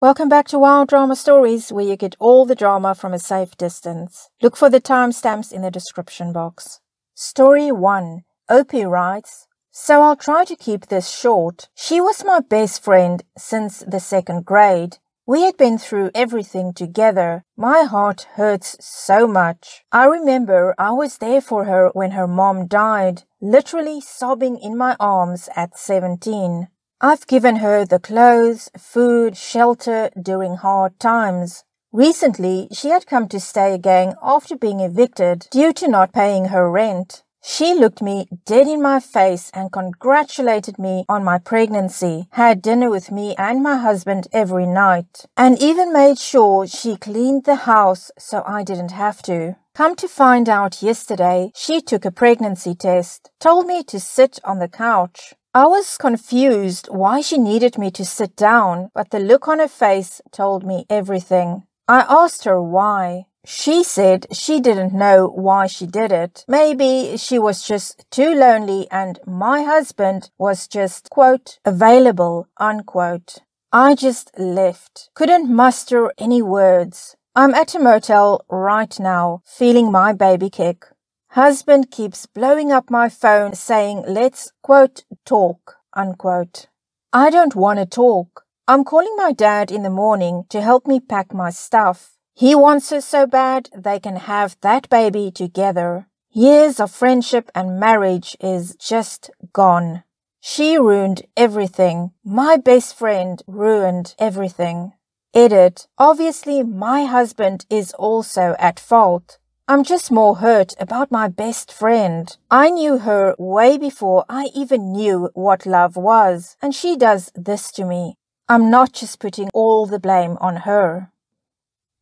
Welcome back to Wild Drama Stories, where you get all the drama from a safe distance. Look for the timestamps in the description box. Story 1. Opie writes, So I'll try to keep this short. She was my best friend since the 2nd grade. We had been through everything together. My heart hurts so much. I remember I was there for her when her mom died, literally sobbing in my arms at 17. I've given her the clothes, food, shelter during hard times. Recently, she had come to stay again after being evicted due to not paying her rent. She looked me dead in my face and congratulated me on my pregnancy, had dinner with me and my husband every night, and even made sure she cleaned the house so I didn't have to. Come to find out yesterday, she took a pregnancy test, told me to sit on the couch. I was confused why she needed me to sit down, but the look on her face told me everything. I asked her why. She said she didn't know why she did it. Maybe she was just too lonely and my husband was just, quote, available, unquote. I just left. Couldn't muster any words. I'm at a motel right now, feeling my baby kick. Husband keeps blowing up my phone saying, let's, quote, talk, unquote. I don't want to talk. I'm calling my dad in the morning to help me pack my stuff. He wants her so bad they can have that baby together. Years of friendship and marriage is just gone. She ruined everything. My best friend ruined everything. Edit. Obviously, my husband is also at fault. I'm just more hurt about my best friend. I knew her way before I even knew what love was, and she does this to me. I'm not just putting all the blame on her.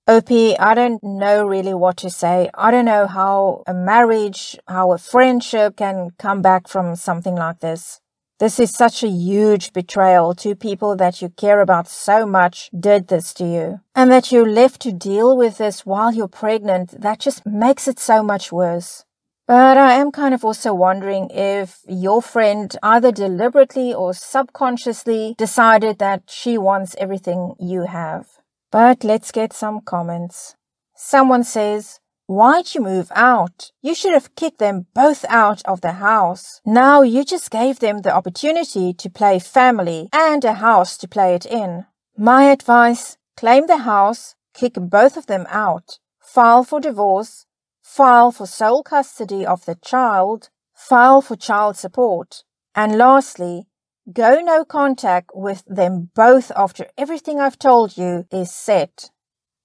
Opie, I don't know really what to say. I don't know how a marriage, how a friendship can come back from something like this. This is such a huge betrayal. Two people that you care about so much did this to you. And that you're left to deal with this while you're pregnant, that just makes it so much worse. But I am kind of also wondering if your friend either deliberately or subconsciously decided that she wants everything you have. But let's get some comments. Someone says, why'd you move out? You should have kicked them both out of the house. Now you just gave them the opportunity to play family and a house to play it in. My advice, claim the house, kick both of them out, file for divorce, file for sole custody of the child, file for child support, and lastly, go no contact with them both after everything I've told you is set.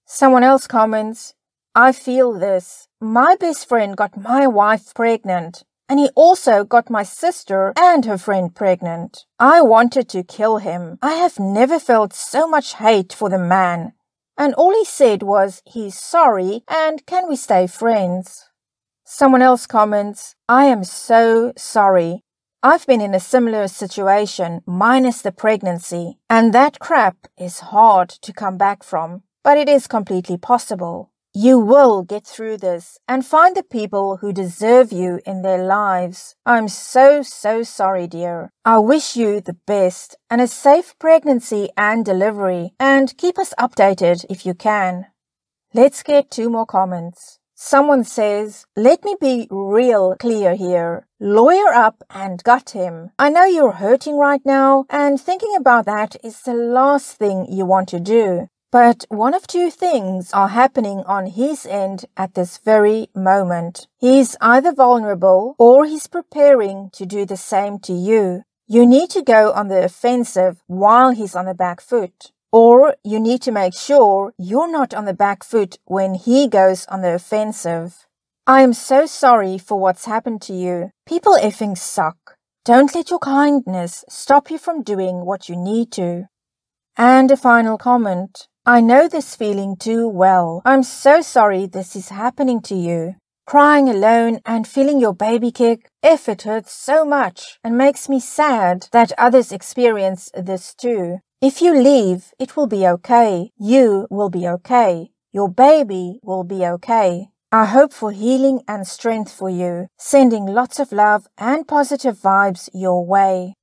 Someone else comments, I feel this. My best friend got my wife pregnant, and he also got my sister and her friend pregnant. I wanted to kill him. I have never felt so much hate for the man. And all he said was, he's sorry and can we stay friends? Someone else comments, I am so sorry. I've been in a similar situation minus the pregnancy, and that crap is hard to come back from, but it is completely possible. You will get through this and find the people who deserve you in their lives. I'm so sorry, dear. I wish you the best and a safe pregnancy and delivery, and keep us updated if you can. Let's get 2 more comments. Someone says, let me be real clear here. Lawyer up and gut him. I know you're hurting right now, and thinking about that is the last thing you want to do. But one of 2 things are happening on his end at this very moment. He's either vulnerable or he's preparing to do the same to you. You need to go on the offensive while he's on the back foot. Or you need to make sure you're not on the back foot when he goes on the offensive. I am so sorry for what's happened to you. People effing suck. Don't let your kindness stop you from doing what you need to. And a final comment. I know this feeling too well. I'm so sorry this is happening to you. Crying alone and feeling your baby kick, it hurts so much and makes me sad that others experience this too. If you leave, it will be okay. You will be okay. Your baby will be okay. I hope for healing and strength for you, sending lots of love and positive vibes your way.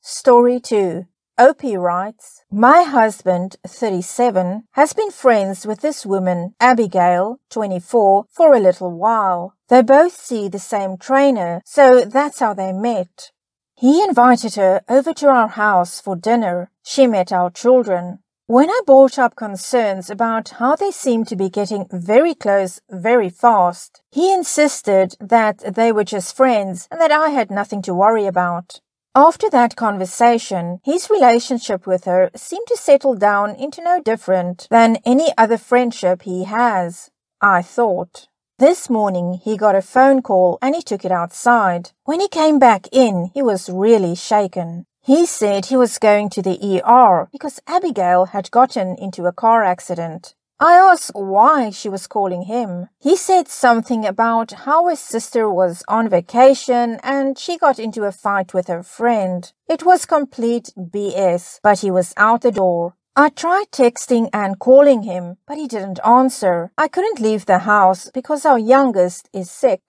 Story 2. Opie writes, my husband, 37, has been friends with this woman, Abigail, 24, for a little while. They both see the same trainer, so that's how they met. He invited her over to our house for dinner. She met our children. When I brought up concerns about how they seemed to be getting very close very fast, he insisted that they were just friends and that I had nothing to worry about. After that conversation, his relationship with her seemed to settle down into no different than any other friendship he has, I thought. This morning he got a phone call and he took it outside. When he came back in, he was really shaken. He said he was going to the ER because Abigail had gotten into a car accident. I asked why she was calling him. He said something about how his sister was on vacation and she got into a fight with her friend. It was complete BS, but he was out the door. I tried texting and calling him, but he didn't answer. I couldn't leave the house because our youngest is sick.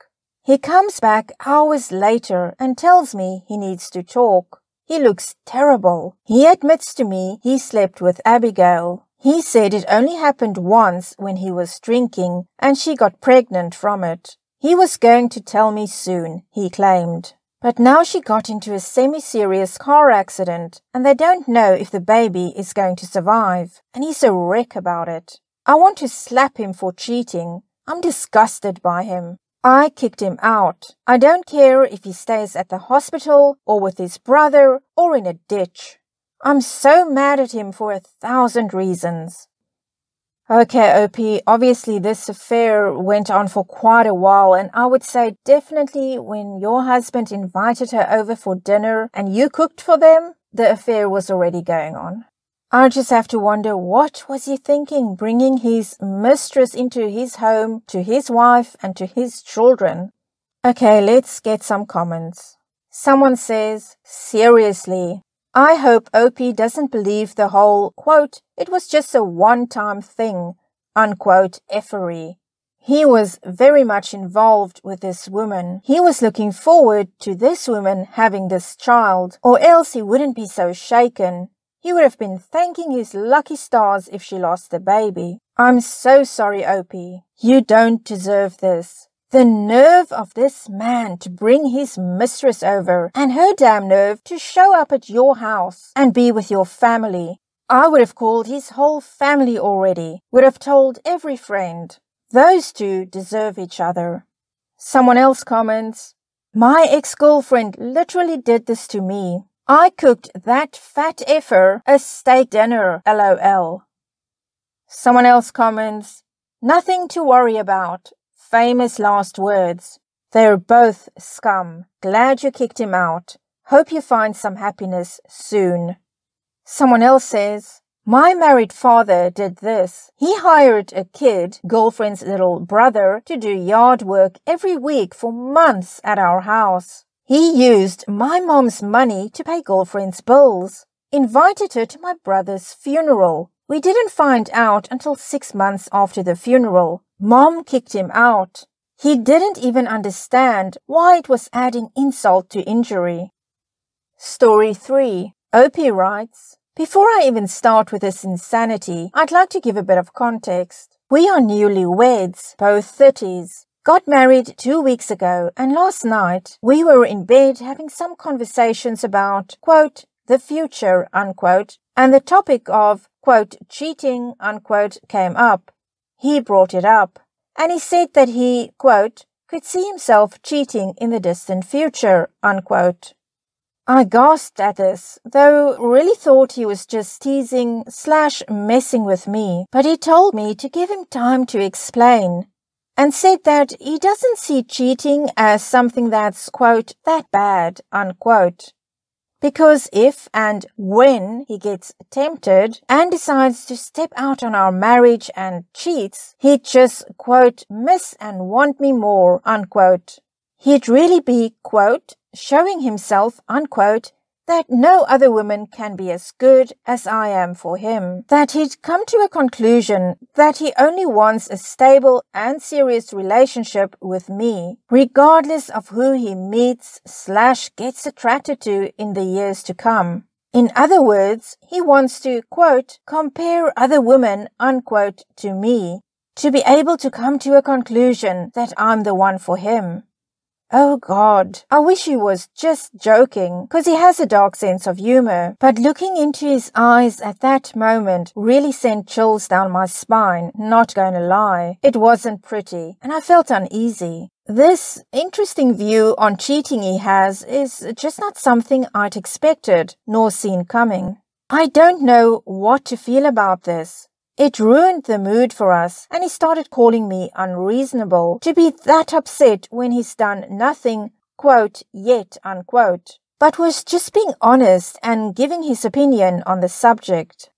He comes back hours later and tells me he needs to talk. He looks terrible. He admits to me he slept with Abigail. He said it only happened once when he was drinking and she got pregnant from it. He was going to tell me soon, he claimed. But now she got into a semi-serious car accident and they don't know if the baby is going to survive. And he's a wreck about it. I want to slap him for cheating. I'm disgusted by him. I kicked him out. I don't care if he stays at the hospital or with his brother or in a ditch. I'm so mad at him for 1,000 reasons. Okay, OP, obviously this affair went on for quite a while, and I would say definitely when your husband invited her over for dinner and you cooked for them, the affair was already going on. I just have to wonder, what was he thinking, bringing his mistress into his home, to his wife and to his children? Okay, let's get some comments. Someone says, seriously, I hope OP doesn't believe the whole, quote, it was just a one-time thing, unquote, effery. He was very much involved with this woman. He was looking forward to this woman having this child, or else he wouldn't be so shaken. He would have been thanking his lucky stars if she lost the baby. I'm so sorry, OP. You don't deserve this. The nerve of this man to bring his mistress over, and her damn nerve to show up at your house and be with your family. I would have called his whole family already, would have told every friend. Those two deserve each other. Someone else comments, my ex-girlfriend literally did this to me. I cooked that fat effer a steak dinner, LOL. Someone else comments, nothing to worry about. Famous last words. They're both scum. Glad you kicked him out. Hope you find some happiness soon. Someone else says, my married father did this. He hired a kid, girlfriend's little brother, to do yard work every week for months at our house. He used my mom's money to pay girlfriend's bills. Invited her to my brother's funeral. We didn't find out until 6 months after the funeral. Mom kicked him out. He didn't even understand why it was adding insult to injury. Story 3. Opie writes, before I even start with this insanity, I'd like to give a bit of context. We are newlyweds, both 30s. Got married 2 weeks ago, and last night we were in bed having some conversations about, quote, the future, unquote, and the topic of, quote, cheating, unquote, came up. He brought it up, and he said that he, quote, could see himself cheating in the distant future, unquote. I gasped at this, though really thought he was just teasing / messing with me, but he told me to give him time to explain, and said that he doesn't see cheating as something that's, quote, that bad, unquote. Because if and when he gets tempted and decides to step out on our marriage and cheats, he'd just, quote, miss and want me more, unquote. He'd really be, quote, showing himself, unquote, that no other woman can be as good as I am for him. That he'd come to a conclusion that he only wants a stable and serious relationship with me, regardless of who he meets / gets attracted to in the years to come. In other words, he wants to, quote, compare other women, unquote, to me, to be able to come to a conclusion that I'm the one for him. Oh God, I wish he was just joking, because he has a dark sense of humor. But looking into his eyes at that moment really sent chills down my spine, not gonna lie. It wasn't pretty, and I felt uneasy. This interesting view on cheating he has is just not something I'd expected, nor seen coming. I don't know what to feel about this. It ruined the mood for us, and he started calling me unreasonable to be that upset when he's done nothing, quote, yet, unquote, but was just being honest and giving his opinion on the subject.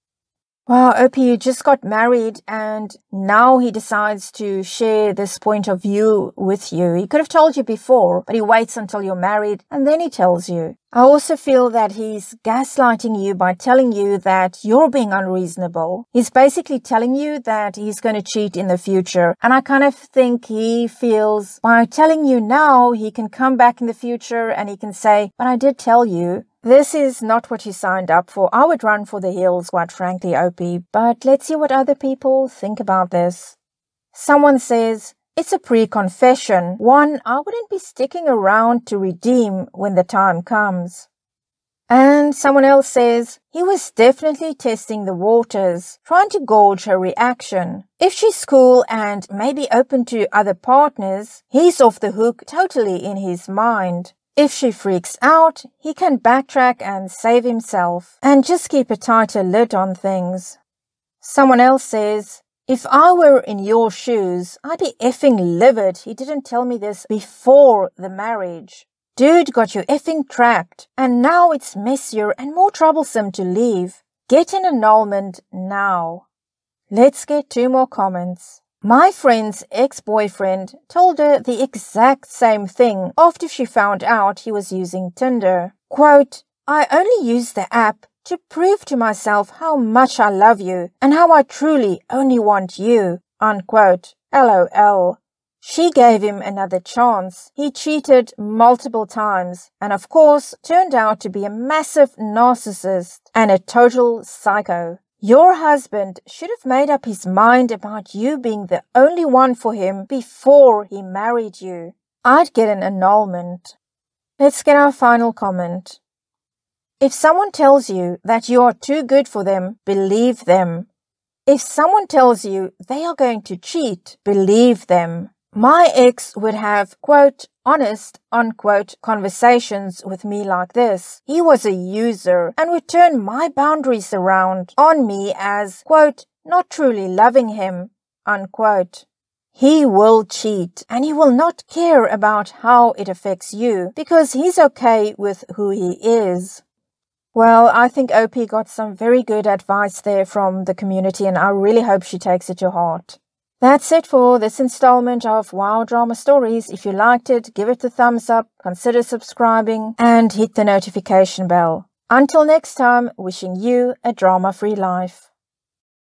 Wow, OP, you just got married and now he decides to share this point of view with you. He could have told you before, but he waits until you're married and then he tells you. I also feel that he's gaslighting you by telling you that you're being unreasonable. He's basically telling you that he's going to cheat in the future. And I kind of think he feels by telling you now, he can come back in the future and he can say, but I did tell you. This is not what you signed up for. I would run for the hills, quite frankly, OP, but let's see what other people think about this. Someone says, it's a pre-confession, one I wouldn't be sticking around to redeem when the time comes. And someone else says, he was definitely testing the waters, trying to gauge her reaction. If she's cool and maybe open to other partners, he's off the hook totally in his mind. If she freaks out, he can backtrack and save himself and just keep a tighter lid on things. Someone else says, if I were in your shoes, I'd be effing livid he didn't tell me this before the marriage. Dude got you effing trapped and now it's messier and more troublesome to leave. Get an annulment now. Let's get 2 more comments. My friend's ex-boyfriend told her the exact same thing after she found out he was using Tinder. Quote, I only use the app to prove to myself how much I love you and how I truly only want you, unquote. LOL. She gave him another chance. He cheated multiple times and of course turned out to be a massive narcissist and a total psycho. Your husband should have made up his mind about you being the only one for him before he married you. I'd get an annulment. Let's get our final comment. If someone tells you that you are too good for them, believe them. If someone tells you they are going to cheat, believe them. My ex would have, quote, honest, unquote, conversations with me like this. He was a user and would turn my boundaries around on me as, quote, not truly loving him, unquote. He will cheat and he will not care about how it affects you because he's okay with who he is. Well, I think OP got some very good advice there from the community and I really hope she takes it to heart. That's it for this installment of Wow Drama Stories. If you liked it, give it a thumbs up, consider subscribing, and hit the notification bell. Until next time, wishing you a drama-free life.